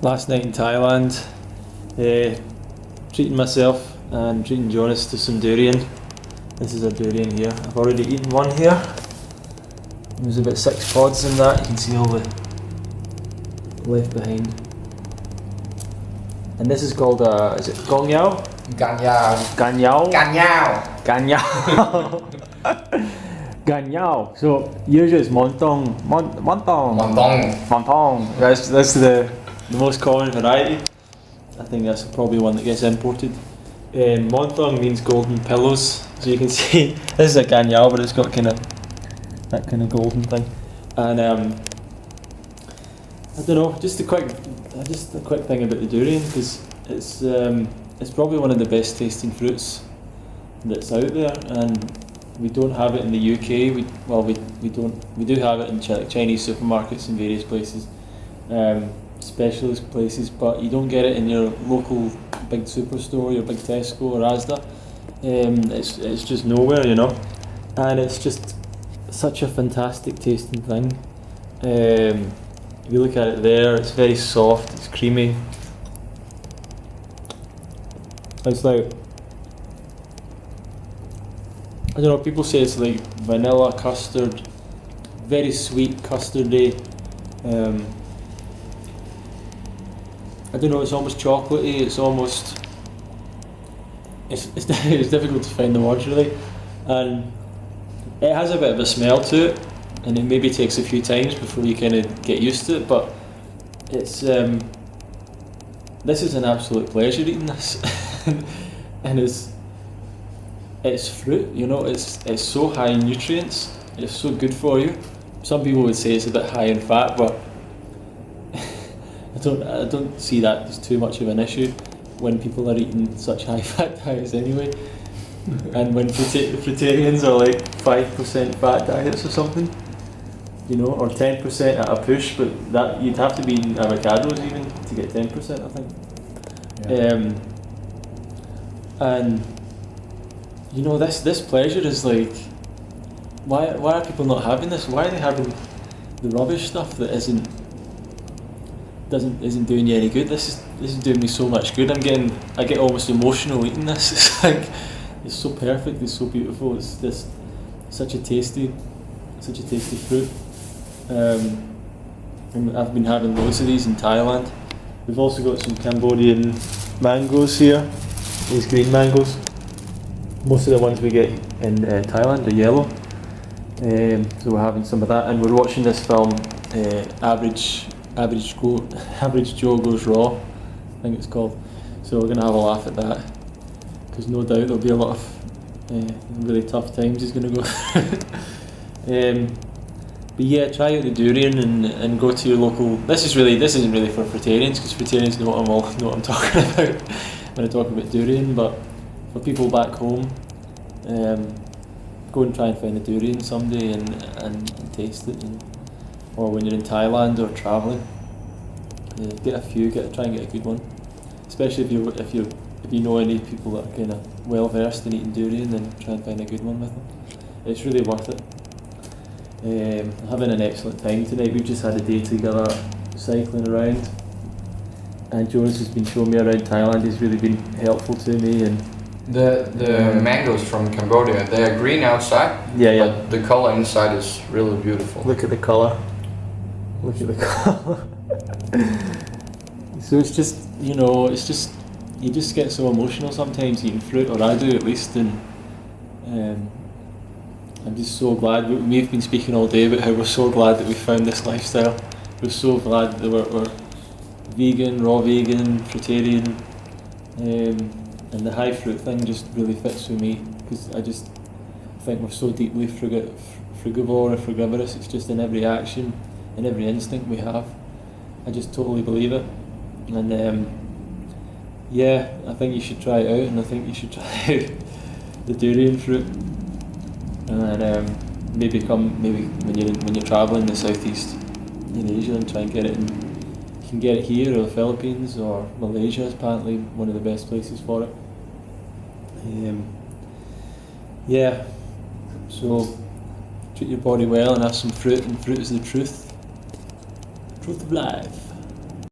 Last night in Thailand, treating myself and treating Jonas to some durian. This is a durian here. I've already eaten one here. There's about 6 pods in that. You can see all the left behind. And this is called is it gong yao? Gan Yao. Gan yao? Gan Yao. Gan yao. Gan yao. So usually it's montong. Montong. Montong. Montong. That's the most common variety. I think that's probably one that gets imported. Montong means golden pillows. So you can see this is a gan yao, but it's got that kind of golden thing. And I don't know, just a quick thing about the durian, because it's probably one of the best tasting fruits that's out there, and we don't have it in the UK. We do have it in Chinese supermarkets in various places, specialist places, but you don't get it in your local big superstore, your big Tesco or Asda. It's just nowhere, you know, and it's just such a fantastic tasting thing. If you look at it there, it's very soft, it's creamy. It's like, I don't know, people say it's like vanilla custard, very sweet custardy. I don't know, it's almost chocolatey, it's almost, it's difficult to find the words really. And it has a bit of a smell to it, and it maybe takes a few times before you kind of get used to it, but it's this is an absolute pleasure eating this. And it's fruit, you know, it's so high in nutrients, it's so good for you. Some people would say it's a bit high in fat, but I don't see that as too much of an issue when people are eating such high fat diets anyway. And when fruitarians are like 5% fat diets or something, you know, or 10% at a push, but that you'd have to be eating avocados even to get 10%, I think. Yeah. And you know, this pleasure is like, why are people not having this? Why are they having the rubbish stuff that isn't doing you any good? This is doing me so much good. I get almost emotional eating this. It's like, it's so perfect, it's so beautiful, it's just such a tasty fruit. And I've been having loads of these in Thailand. We've also got some Cambodian mangoes here, these green mangoes. Most of the ones we get in Thailand are yellow. So we're having some of that, and we're watching this film, Average Joe Goes Raw, I think it's called. So we're going to have a laugh at that, because no doubt there'll be a lot of really tough times he's going to go through. But yeah, try out the durian and go to your local. This isn't really for fruitarians, because fruitarians know what I'm talking about when I talk about durian. But for people back home, go and try and find a durian someday and taste it. Or when you're in Thailand or travelling, get a few. Try and get a good one. Especially if you know any people that are kind of well versed in eating durian, then try and find a good one with them. It's really worth it. Having an excellent time tonight. We've just had a day together cycling around, and Jonas has been showing me around Thailand. He's really been helpful to me. And the mangoes from Cambodia, they are green outside, but the color inside is really beautiful. Look at the color. So it's just, you know, you just get so emotional sometimes eating fruit, or I do at least, and I'm just so glad. We've been speaking all day about how we're so glad that we found this lifestyle. We're so glad that we're vegan, raw vegan, fruitarian, and the high fruit thing just really fits with me, because I just think we're so deeply frugivore and frugivorous. It's just in every action, in every instinct we have. I just totally believe it. And yeah, I think you should try it out, and I think you should try out the durian fruit. And maybe when you're travelling in the southeast in Asia, and try and get it in. You can get it here, or the Philippines, or Malaysia is apparently one of the best places for it. Yeah, so treat your body well and have some fruit, and fruit is the truth of life.